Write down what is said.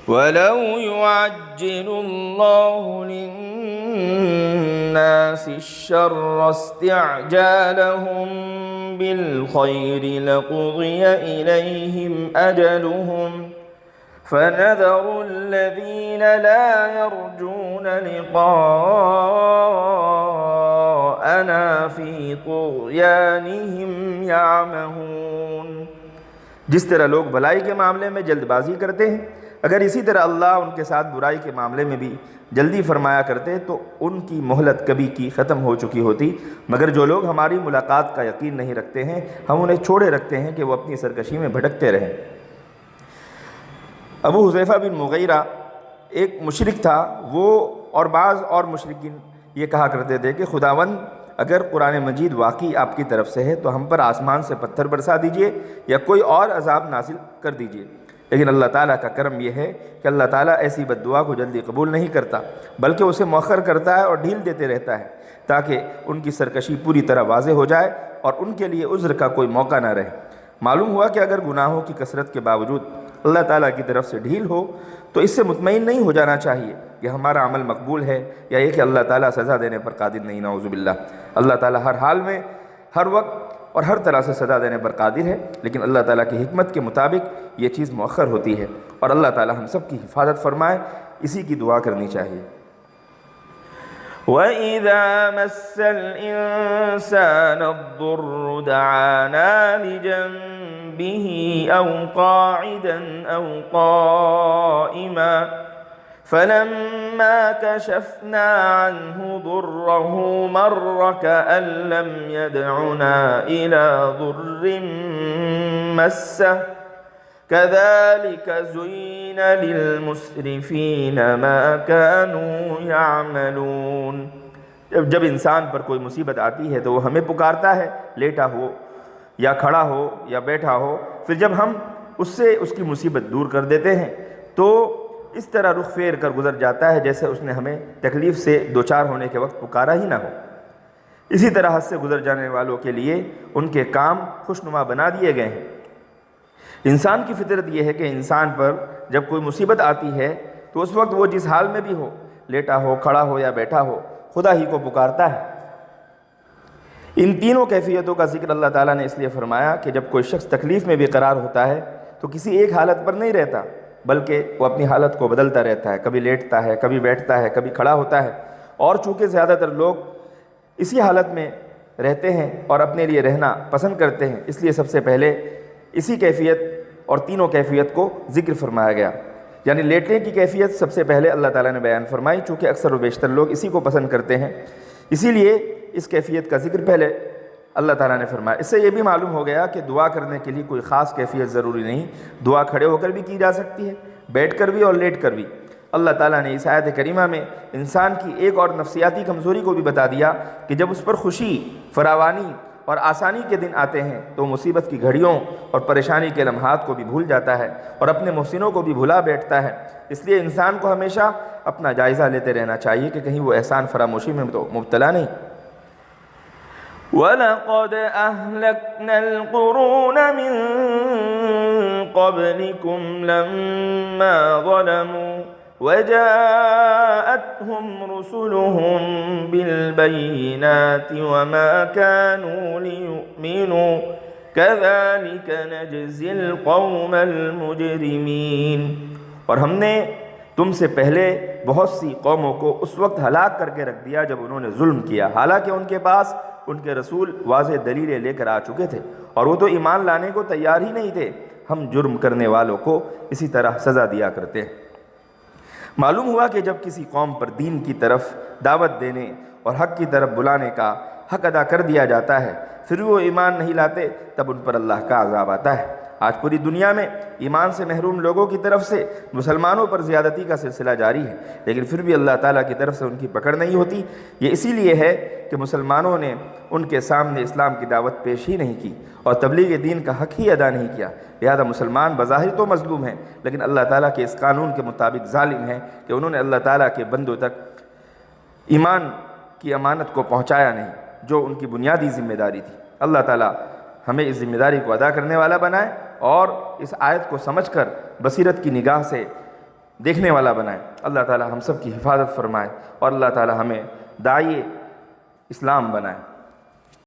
وَلَوْ يُعَجِّلُ اللَّهُ لِلنَّاسِ الشَّرَّ اسْتِعْجَالَهُم بِالْخَيْرِ لَقُضِيَ إِلَيْهِمْ أَجَلُهُمْ فَنَذَرُ الَّذِينَ لَا يَرْجُونَ لِقَاءَنَا فِي طُغْيَانِهِمْ يَعْمَهُونَ۔ جس طرح لوگ بھلائی کے معاملے میں جلد بازی کرتے ہیں، اگر اسی طرح اللہ ان کے ساتھ برائی کے معاملے میں بھی جلدی فرمایا کرتے تو ان کی مہلت کبھی کی ختم ہو چکی ہوتی، مگر جو لوگ ہماری ملاقات کا یقین نہیں رکھتے ہیں ہم انہیں چھوڑے رکھتے ہیں کہ وہ اپنی سرکشی میں بھٹکتے رہیں۔ ابو حذیفہ بن مغیرہ ایک مشرک تھا، وہ اور بعض اور مشرکین یہ کہا کرتے تھے کہ خداوند اگر قرآن مجید واقعی آپ کی طرف سے ہے تو ہم پر آسمان سے پتھر برسا دیجئے یا کوئی اور عذاب نازل کر دیجئے، لیکن اللہ تعالیٰ کا کرم یہ ہے کہ اللہ تعالیٰ ایسی بد دعا کو جلدی قبول نہیں کرتا بلکہ اسے مؤخر کرتا ہے اور ڈھیل دیتے رہتا ہے تاکہ ان کی سرکشی پوری طرح واضح ہو جائے اور ان کے لیے عذر کا کوئی موقع نہ رہے۔ معلوم ہوا کہ اگر گناہوں کی کثرت کے باوجود اللہ تعالیٰ کی طرف سے ڈھیل ہو تو اس سے مطمئن نہیں ہو جانا چاہیے کہ ہمارا عمل مقبول ہے یا یہ کہ اللہ تعالیٰ سزا دینے پر قادر نہیں، نعوذ باللہ۔ اللہ تعالیٰ ہر حال میں، ہر وقت اور ہر طرح سے سزا دینے پر قادر ہے، لیکن اللہ تعالیٰ کی حکمت کے مطابق یہ چیز مؤخر ہوتی ہے، اور اللہ تعالیٰ ہم سب کی حفاظت فرمائے، اسی کی دعا کرنی چاہیے۔ وَإِذَا مَسَّ الْإِنسَانَ الضُّرُّ دَعَانَا لِجَنبِهِ أَوْ قَاعِدًا أَوْ قَائِمًا فَلَمَّا كَشَفْنَا عَنْهُ ضُرَّهُ مَرَّ كَأَن لَّمْ يَدْعُنَا إِلَى ضُرٍّ مَّسَّهُ كَذَلِكَ زُيِّنَ لِلْمُسْرِفِينَ مَا كَانُوا يَعْمَلُونَ۔ جب انسان پر کوئی مصیبت آتی ہے تو وہ ہمیں پکارتا ہے، لیٹا ہو یا کھڑا ہو یا بیٹھا ہو، پھر جب ہم اس سے اس کی مصیبت دور کر دیتے ہیں تو اس طرح رخ پھیر کر گزر جاتا ہے جیسے اس نے ہمیں تکلیف سے دوچار ہونے کے وقت پکارا ہی نہ ہو۔ اسی طرح حد سے گزر جانے والوں کے لیے ان کے کام خوشنما بنا دیے گئے ہیں۔ انسان کی فطرت یہ ہے کہ انسان پر جب کوئی مصیبت آتی ہے تو اس وقت وہ جس حال میں بھی ہو، لیٹا ہو، کھڑا ہو یا بیٹھا ہو، خدا ہی کو پکارتا ہے۔ ان تینوں کیفیتوں کا ذکر اللہ تعالیٰ نے اس لیے فرمایا کہ جب کوئی شخص تکلیف میں بھی قرار ہوتا ہے تو کسی ایک حالت پر نہیں رہتا بلکہ وہ اپنی حالت کو بدلتا رہتا ہے، کبھی لیٹتا ہے، کبھی بیٹھتا ہے، کبھی کھڑا ہوتا ہے، اور چونکہ زیادہ تر لوگ اسی حالت میں رہتے ہیں اور اپنے لیے رہنا پسند کرتے ہیں، اس لیے سب سے پہلے اسی کیفیت اور تینوں کیفیت کو ذکر فرمایا گیا، یعنی لیٹنے کی کیفیت سب سے پہلے اللہ تعالیٰ نے بیان فرمائی، چونکہ اکثر و بیشتر لوگ اسی کو پسند کرتے ہیں، اسی لیے اس کیفیت کا ذکر پہلے اللہ تعالیٰ نے فرمایا۔ اس سے یہ بھی معلوم ہو گیا کہ دعا کرنے کے لیے کوئی خاص کیفیت ضروری نہیں، دعا کھڑے ہو کر بھی کی جا سکتی ہے، بیٹھ کر بھی اور لیٹ کر بھی۔ اللہ تعالیٰ نے اس آیت کریمہ میں انسان کی ایک اور نفسیاتی کمزوری کو بھی بتا دیا کہ جب اس پر خوشی، فراوانی اور آسانی کے دن آتے ہیں تو مصیبت کی گھڑیوں اور پریشانی کے لمحات کو بھی بھول جاتا ہے اور اپنے محسنوں کو بھی بھلا بیٹھتا ہے۔ اس لیے انسان کو ہمیشہ اپنا جائزہ لیتے رہنا چاہیے کہ کہیں وہ احسان فراموشی میں تو مبتلا نہیں۔ وَلَقَدْ أَهْلَكْنَا الْقُرُونَ مِن قَبْلِكُمْ لَمَّا ظَلَمُوا وَجَاءَتْهُمْ رُسُلُهُم بِالْبَيِّنَاتِ وَمَا كَانُوا لِيُؤْمِنُوا كَذَلِكَ نَجْزِي الْقَوْمَ الْمُجْرِمِينَ۔ اور ہم نے تم سے پہلے بہت سی قوموں کو اس وقت ہلاک کر کے رکھ دیا جب انہوں نے ظلم کیا، حالانکہ ان کے پاس ان کے رسول واضح دلیلیں لے کر آ چکے تھے اور وہ تو ایمان لانے کو تیار ہی نہیں تھے۔ ہم جرم کرنے والوں کو اسی طرح سزا دیا کرتے ہیں۔ معلوم ہوا کہ جب کسی قوم پر دین کی طرف دعوت دینے اور حق کی طرف بلانے کا حق ادا کر دیا جاتا ہے پھر وہ ایمان نہیں لاتے تب ان پر اللہ کا عذاب آتا ہے۔ آج پوری دنیا میں ایمان سے محروم لوگوں کی طرف سے مسلمانوں پر زیادتی کا سلسلہ جاری ہے، لیکن پھر بھی اللہ تعالیٰ کی طرف سے ان کی پکڑ نہیں ہوتی۔ یہ اسی لیے ہے کہ مسلمانوں نے ان کے سامنے اسلام کی دعوت پیش ہی نہیں کی اور تبلیغ دین کا حق ہی ادا نہیں کیا، لہذا مسلمان بظاہر تو مظلوم ہیں لیکن اللہ تعالیٰ کے اس قانون کے مطابق ظالم ہیں کہ انہوں نے اللہ تعالیٰ کے بندوں تک ایمان کی امانت کو پہنچایا نہیں جو ان کی بنیادی ذمہ داری تھی۔ اللہ تعالیٰ ہمیں اس ذمہ داری کو ادا کرنے والا بنائے اور اس آیت کو سمجھ کر بصیرت کی نگاہ سے دیکھنے والا بنائے۔ اللہ تعالی ہم سب کی حفاظت فرمائے اور اللہ تعالی ہمیں داعی اسلام بنائے۔